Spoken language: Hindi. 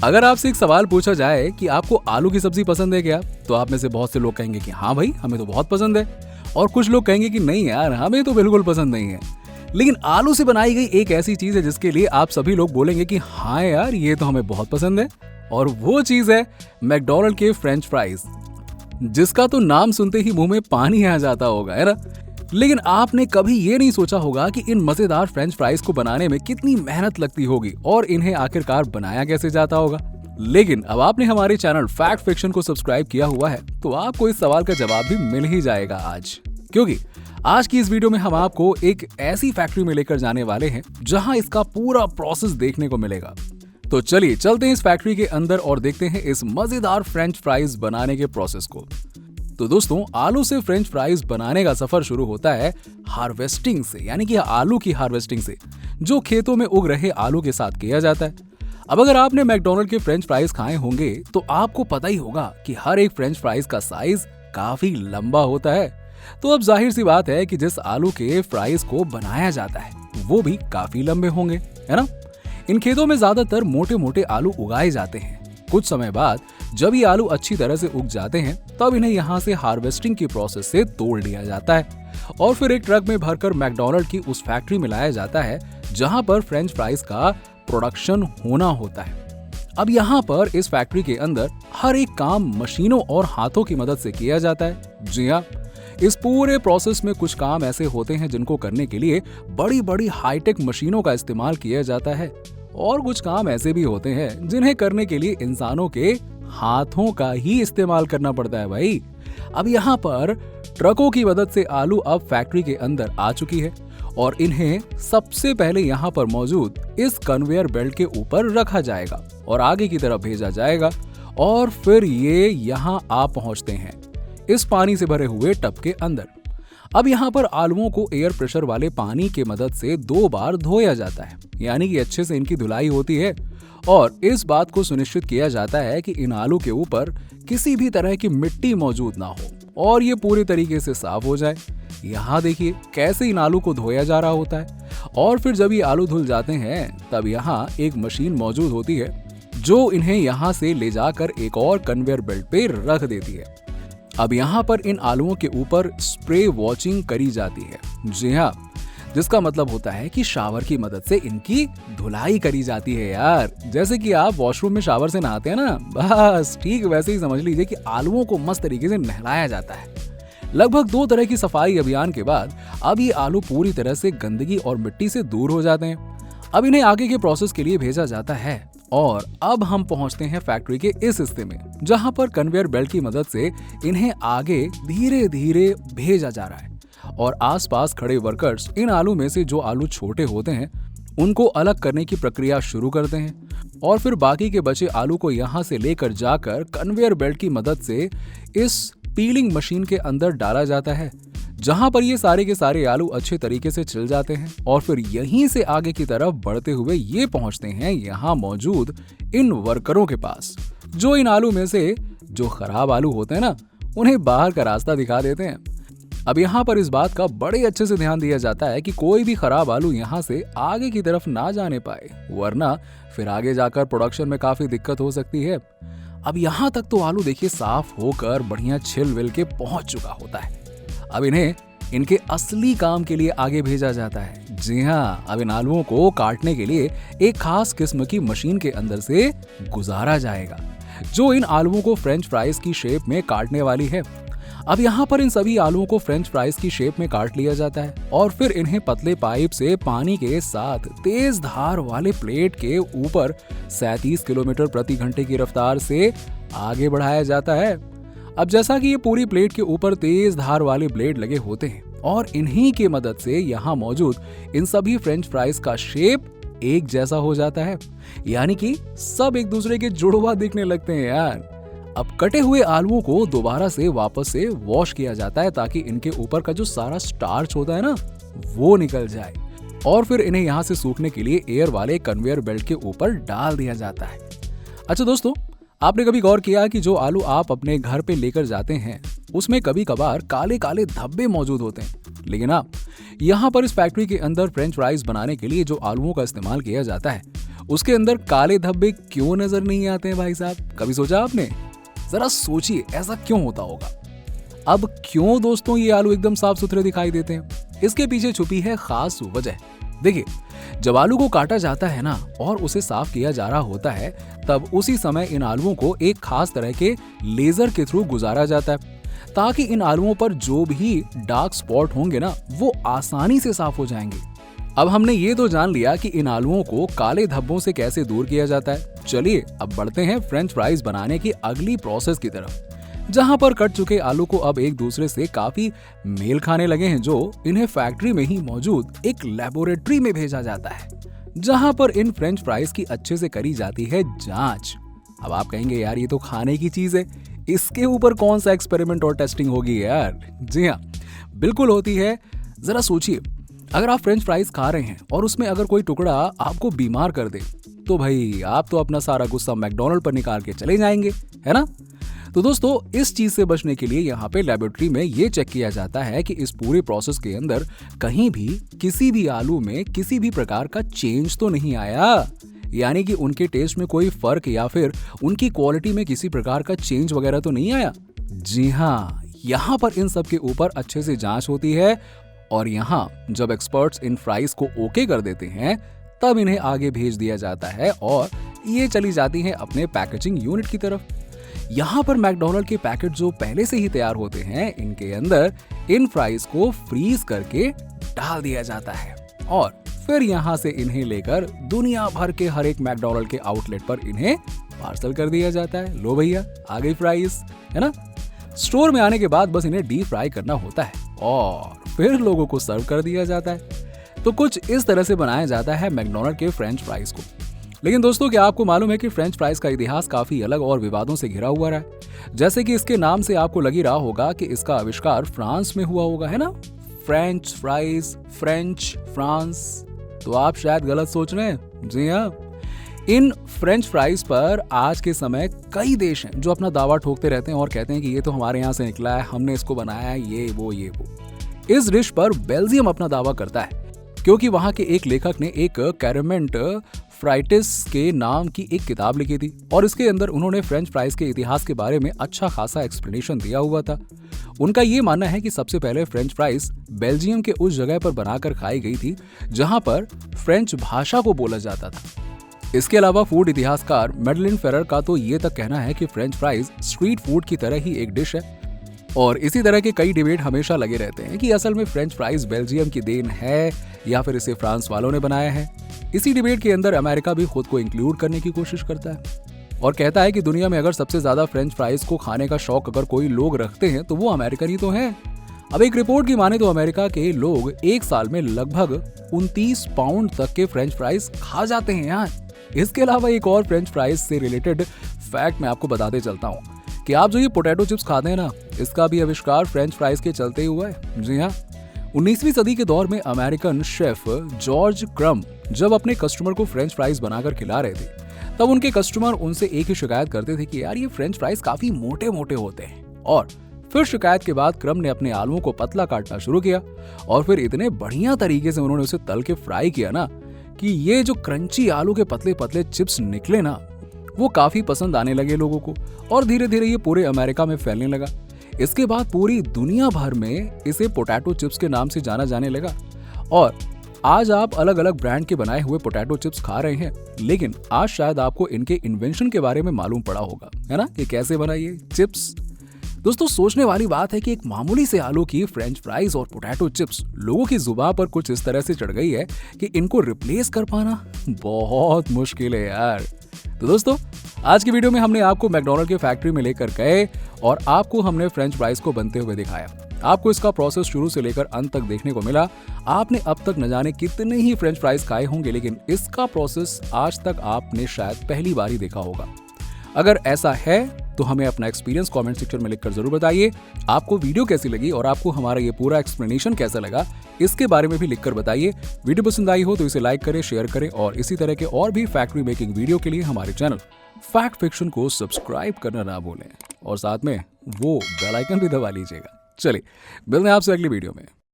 अगर आपसे एक सवाल पूछा जाए कि आपको आलू की सब्जी पसंद है क्या, तो आप में से बहुत से लोग कहेंगे कि हाँ भाई हमें तो बहुत पसंद है, और कुछ लोग कहेंगे कि नहीं यार हमें तो बिल्कुल पसंद नहीं है। लेकिन आलू से बनाई गई एक ऐसी चीज है जिसके लिए आप सभी लोग बोलेंगे कि हाँ यार ये तो हमें बहुत पसंद है, और वो चीज है मैकडॉनल्ड के फ्रेंच फ्राइज, जिसका तो नाम सुनते ही मुंह में पानी आ जाता होगा, है ना। लेकिन आपने कभी ये नहीं सोचा होगा कि इन मजेदार फ्रेंच फ्राइज को बनाने में कितनी मेहनत लगती होगी और इन्हें आखिरकार बनाया कैसे जाता होगा। लेकिन अब आपने हमारे चैनल फैक्ट फिक्शन को सब्सक्राइब किया हुआ है तो आपको इस सवाल का जवाब भी मिल ही जाएगा आज, क्योंकि आज की इस वीडियो में हम आपको एक ऐसी फैक्ट्री में लेकर जाने वाले हैं जहां इसका पूरा प्रोसेस देखने को मिलेगा। तो चलिए चलते हैं इस फैक्ट्री के अंदर और देखते हैं इस मजेदार फ्रेंच फ्राइज बनाने के प्रोसेस को। तो दोस्तों, आलू से फ्रेंच फ्राइज बनाने का सफर शुरू होता है हार्वेस्टिंग से, यानी कि आलू की हार्वेस्टिंग से, जो खेतों में उग रहे आलू के साथ किया जाता है। अब अगर आपने मैकडॉनल्ड के फ्रेंच फ्राइज खाए होंगे तो आपको पता ही होगा कि हर एक फ्रेंच फ्राइज का साइज काफी लंबा होता है। तो अब जाहिर सी बात है कि जिस आलू के फ्राइज को बनाया जाता है वो भी काफी लंबे होंगे, है ना। इन खेतों में ज्यादातर मोटे मोटे आलू उगाए जाते हैं। कुछ समय बाद जब ये आलू अच्छी तरह से उग जाते हैं तब इन्हें यहाँ से हार्वेस्टिंग की प्रोसेस से तोड़ लिया जाता है और फिर एक ट्रक में भरकर मैकडॉनल्ड की उस फैक्ट्री में लाया जाता है जहाँ पर फ्रेंच फ्राइज का प्रोडक्शन होना होता है। अब यहाँ पर इस फैक्ट्री के अंदर हर एक काम मशीनों और हाथों की मदद से किया जाता है। जी हाँ, इस पूरे प्रोसेस में कुछ काम ऐसे होते हैं जिनको करने के लिए बड़ी बड़ी हाईटेक मशीनों का इस्तेमाल किया जाता है, और कुछ काम ऐसे भी होते हैं जिन्हें करने के लिए इंसानों के हाथों का ही इस्तेमाल करना पड़ता है भाई। अब यहाँ पर ट्रकों की मदद से आलू अब फैक्ट्री के अंदर आ चुकी है और इन्हें सबसे पहले यहाँ पर मौजूद इस कन्वेयर बेल्ट के ऊपर रखा जाएगा और आगे की तरफ भेजा जाएगा, और फिर ये यहाँ आ पहुँचते हैं इस पानी से भरे हुए टब के अंदर। अब यहाँ पर आलुओं को एयर प्रेशर वाले पानी के मदद से 2 बार धोया जाता है, यानी कि अच्छे से इनकी धुलाई होती है और इस बात को सुनिश्चित किया जाता है कि इन आलू के ऊपर किसी भी तरह की मिट्टी मौजूद ना हो और ये पूरी तरीके से साफ हो जाए। यहाँ देखिए कैसे इन आलू को धोया जा रहा होता है, और फिर जब ये आलू धुल जाते हैं तब यहाँ एक मशीन मौजूद होती है जो इन्हें यहाँ से ले जाकर एक और कन्वेयर बेल्ट पे रख देती है। अब यहाँ पर इन आलुओं के ऊपर स्प्रे वॉशिंग करी जाती है। जी हाँ, जिसका मतलब होता है कि शावर की मदद से इनकी धुलाई करी जाती है यार। जैसे कि आप वॉशरूम में शावर से नहाते हैं ना, बस ठीक वैसे ही समझ लीजिए कि आलुओं को मस्त तरीके से नहलाया जाता है। लगभग 2 तरह की सफाई अभियान के बाद अब ये आलू पूरी तरह से गंदगी और मिट्टी से दूर हो जाते हैं। अब इन्हें आगे के प्रोसेस के लिए भेजा जाता है और अब हम पहुंचते हैं फैक्ट्री के इस हिस्से में जहां पर कन्वेयर बेल्ट की मदद से इन्हें आगे धीरे धीरे भेजा जा रहा है, और आसपास खड़े वर्कर्स इन आलू में से जो आलू छोटे होते हैं उनको अलग करने की प्रक्रिया शुरू करते हैं, और फिर बाकी के बचे आलू को यहां से लेकर जाकर कन्वेयर बेल्ट की मदद से इस पीलिंग मशीन के अंदर डाला जाता है, जहां पर ये सारे के सारे आलू अच्छे तरीके से छिल जाते हैं, और फिर यहीं से आगे की तरफ बढ़ते हुए ये पहुंचते हैं यहाँ मौजूद इन वर्करों के पास, जो इन आलू में से जो खराब आलू होते हैं ना उन्हें बाहर का रास्ता दिखा देते हैं। अब यहाँ पर इस बात का बड़े अच्छे से ध्यान दिया जाता है कि कोई भी खराब आलू यहाँ से आगे की तरफ ना जाने पाए, वरना फिर आगे जाकर प्रोडक्शन में काफी दिक्कत हो सकती है। अब यहाँ तक तो आलू देखिए साफ होकर बढ़िया छिल विल के पहुंच चुका होता है। अब इन्हें इनके असली काम के लिए आगे भेजा जाता है। जी हाँ, अब इन आलुओं को काटने के लिए एक खास किस्म की मशीन के अंदर से गुजारा जाएगा, जो इन आलुओं को फ्रेंच फ्राइज की शेप में काटने वाली है। अब यहाँ पर इन सभी आलुओं को फ्रेंच फ्राइज की शेप में काट लिया जाता है और फिर इन्हें पतले पाइप से पानी के साथ तेज धार वाले प्लेट के ऊपर 37 किलोमीटर प्रति घंटे की रफ्तार से आगे बढ़ाया जाता है। अब जैसा कि ये पूरी प्लेट के ऊपर तेज धार वाले ब्लेड लगे होते हैं और इन्हीं की मदद से यहाँ मौजूद इन सभी फ्रेंच फ्राइज का शेप एक जैसा हो जाता है, यानी कि सब एक दूसरे के जुड़वा दिखने लगते हैं यार। अब कटे हुए आलुओं को दोबारा से वापस से वॉश किया जाता है ताकि इनके ऊपर का जो सारा स्टार्च होता है ना वो निकल जाए, और फिर इन्हें यहाँ से सूखने के लिए एयर वाले कन्वेयर बेल्ट के ऊपर डाल दिया जाता है। अच्छा दोस्तों, आपने कभी गौर किया कि जो आलू आप अपने घर पे लेकर जाते हैं उसमें कभी कभार काले काले धब्बे मौजूद होते हैं, लेकिन यहाँ पर इस फैक्ट्री के अंदर फ्रेंच फ्राइज बनाने के लिए जो आलुओं का इस्तेमाल किया जाता है उसके अंदर काले धब्बे क्यों नजर नहीं आते हैं भाई साहब? कभी सोचा आपने? जरा सोचिए ऐसा क्यों होता होगा। अब क्यों दोस्तों ये आलू एकदम साफ सुथरे दिखाई देते हैं? इसके पीछे छुपी है खास वजह। देखिए, जब आलू को काटा जाता है ना और उसे साफ किया जा रहा होता है, तब उसी समय इन आलुओं को एक खास तरह के लेजर के थ्रू गुजारा जाता है, ताकि इन आलुओं पर जो भी डार्क स्पॉट होंगे ना वो आसानी से साफ हो जाएंगे। अब हमने ये तो जान लिया कि इन आलुओं को काले धब्बों से कैसे दूर किया जाता है। चलिए अब बढ़ते हैं फ्रेंच फ्राइज बनाने की अगली प्रोसेस की तरफ, जहां पर कट चुके आलू को अब एक दूसरे से काफी मेल खाने लगे हैं, जो इन्हें फैक्ट्री में ही मौजूद एक लेबोरेटरी में भेजा जाता है, जहां पर इन फ्रेंच फ्राइज की अच्छे से करी जाती है जांच। अब आप कहेंगे यार ये तो खाने की चीज है, इसके ऊपर कौन सा एक्सपेरिमेंट और टेस्टिंग होगी यार? जी हाँ, बिल्कुल होती है। जरा सोचिए, अगर आप फ्रेंच फ्राइज खा रहे हैं और उसमें अगर कोई टुकड़ा आपको बीमार कर दे, तो भाई आप तो अपना सारा गुस्सा मैकडॉनल्ड पर निकाल के चले जाएंगे, है ना? तो दोस्तों, इस चीज से बचने के लिए यहाँ पे लेबोरेटरी में ये चेक किया जाता है कि इस पूरे प्रोसेस के अंदर कहीं भी किसी भी आलू में किसी भी प्रकार का चेंज तो नहीं आया, यानी कि उनके टेस्ट में कोई फर्क या फिर उनकी क्वालिटी में किसी प्रकार का चेंज वगैरह तो नहीं आया। जी हाँ, यहाँ पर इन सब के ऊपर अच्छे से जांच होती है और यहाँ जब एक्सपर्ट्स इन फ्राइज को ओके कर देते हैं, तब इन्हें आगे भेज दिया जाता है और ये चली जाती हैं अपने पैकेजिंग यूनिट की तरफ। यहाँ पर मैकडॉनल्ड के पैकेट जो पहले से ही तैयार होते हैं, इनके अंदर इन फ्राइज को फ्रीज करके डाल दिया जाता है और फिर यहाँ से इन्हें लेकर दुनिया भर के हर एक मैकडॉनल्ड के आउटलेट पर इन्हें पार्सल कर दिया जाता है। लो भैया, आ गई फ्राइज, है ना? स्टोर में आने के बाद बस इन्हें डीप फ्राई करना होता है और फिर लोगों को सर्व कर दिया जाता है। तो कुछ इस तरह से बनाया जाता है मैकडॉनल्ड के फ्रेंच फ्राइज को। लेकिन दोस्तों, क्या आपको मालूम है कि फ्रेंच फ्राइज का इतिहास काफी अलग और विवादों से घिरा हुआ रहा है? जैसे कि इसके नाम से आपको लग ही रहा होगा कि इसका आविष्कार फ्रांस में हुआ होगा, है ना? French fries, French, France. तो आप शायद गलत सोच रहे हैं। जी हाँ, इन फ्रेंच फ्राइज पर आज के समय कई देश हैं जो अपना दावा ठोकते रहते हैं और कहते हैं कि ये तो हमारे यहाँ से निकला है, हमने इसको बनाया है, ये वो। इस डिश पर बेल्जियम अपना दावा करता है क्योंकि वहां के एक लेखक ने एक कैरमेंट फ्राइटिस के नाम की एक किताब लिखी थी और इसके अंदर उन्होंने फ्रेंच फ्राइज के इतिहास के बारे में अच्छा खासा एक्सप्लेनेशन दिया हुआ था। उनका ये मानना है कि सबसे पहले फ्रेंच फ्राइज बेल्जियम के उस जगह पर बनाकर खाई गई थी जहां पर फ्रेंच भाषा को बोला जाता था। इसके अलावा फूड इतिहासकार मैडलिन फेरर का तो ये तक कहना है कि फ्रेंच फ्राइज स्ट्रीट फूड की तरह ही एक डिश है और इसी तरह के कई डिबेट हमेशा लगे रहते हैं कि असल में फ्रेंच फ्राइज बेल्जियम की देन है या फिर इसे फ्रांस वालों ने बनाया है। इसी डिबेट के अंदर अमेरिका भी खुद को इंक्लूड करने की कोशिश करता है और कहता है कि दुनिया में अगर सबसे ज्यादा फ्रेंच फ्राइज को खाने का शौक अगर कोई लोग रखते हैं तो वो अमेरिकन ही तो हैं। अब एक रिपोर्ट की माने तो अमेरिका के लोग एक साल में लगभग 29 पाउंड तक के फ्रेंच फ्राइज खा जाते हैं यार। इसके अलावा एक और फ्रेंच फ्राइज से रिलेटेड फैक्ट मैं आपको बताते चलता हूँ कि आप जो ये पोटैटो चिप्स खाते हैं ना, इसका भी आविष्कार फ्रेंच फ्राइज के चलते ही हुआ है। जी हाँ, 19वीं सदी के दौर में अमेरिकन शेफ जॉर्ज क्रम जब अपने कस्टमर को फ्रेंच फ्राइज बनाकर खिला रहे थे, तब उनके कस्टमर उनसे एक ही शिकायत करते थे कि यार ये फ्रेंच फ्राइज काफी मोटे मोटे होते हैं। और फिर शिकायत के बाद क्रम ने अपने आलुओं को पतला काटना शुरू किया और फिर इतने बढ़िया तरीके से उन्होंने उसे तल के फ्राई किया ना कि ये जो क्रंची आलू के पतले पतले चिप्स निकले ना, वो काफी पसंद आने लगे लोगों को और धीरे धीरे ये पूरे अमेरिका में फैलने लगा। इसके बाद पूरी दुनिया भर में इसे पोटैटो चिप्स के नाम से जाना जाने लगा और आज आप अलग अलग ब्रांड के बनाए हुए पोटैटो चिप्स खा रहे हैं, लेकिन आज शायद आपको इनके इन्वेंशन के बारे में मालूम पड़ा होगा, है ना, कि कैसे बना ये चिप्स। दोस्तों, सोचने वाली बात है कि एक मामूली से आलू की फ्रेंच फ्राइज और पोटैटो चिप्स लोगों की जुबान पर कुछ इस तरह से चढ़ गई है कि इनको रिप्लेस कर पाना बहुत मुश्किल है यार। तो दोस्तों, आज की वीडियो में हमने आपको मैकडॉनल्ड के फैक्ट्री में लेकर गए और आपको हमने फ्रेंच फ्राइज को बनते हुए दिखाया। आपको इसका प्रोसेस शुरू से लेकर अंत तक देखने को मिला। आपने अब तक न जाने कितने ही फ्रेंच फ्राइज खाए होंगे, लेकिन इसका प्रोसेस आज तक आपने शायद पहली बार ही देखा होगा। अगर ऐसा है तो हमें अपना एक्सपीरियंस कमेंट सेक्शन में लिखकर जरूर बताइए। आपको वीडियो कैसी लगी और आपको हमारा ये पूरा एक्सप्लेनेशन कैसा लगा, इसके बारे में भी लिखकर बताइए। वीडियो पसंद आई हो तो इसे लाइक करें, शेयर करें और इसी तरह के और भी फैक्ट्री मेकिंग वीडियो के लिए हमारे चैनल फैक्ट फिक्शन को सब्सक्राइब करना ना भूलें और साथ में वो बेल आइकन भी दबा लीजिएगा। चलिए, मिलते हैं आपसे अगली वीडियो में।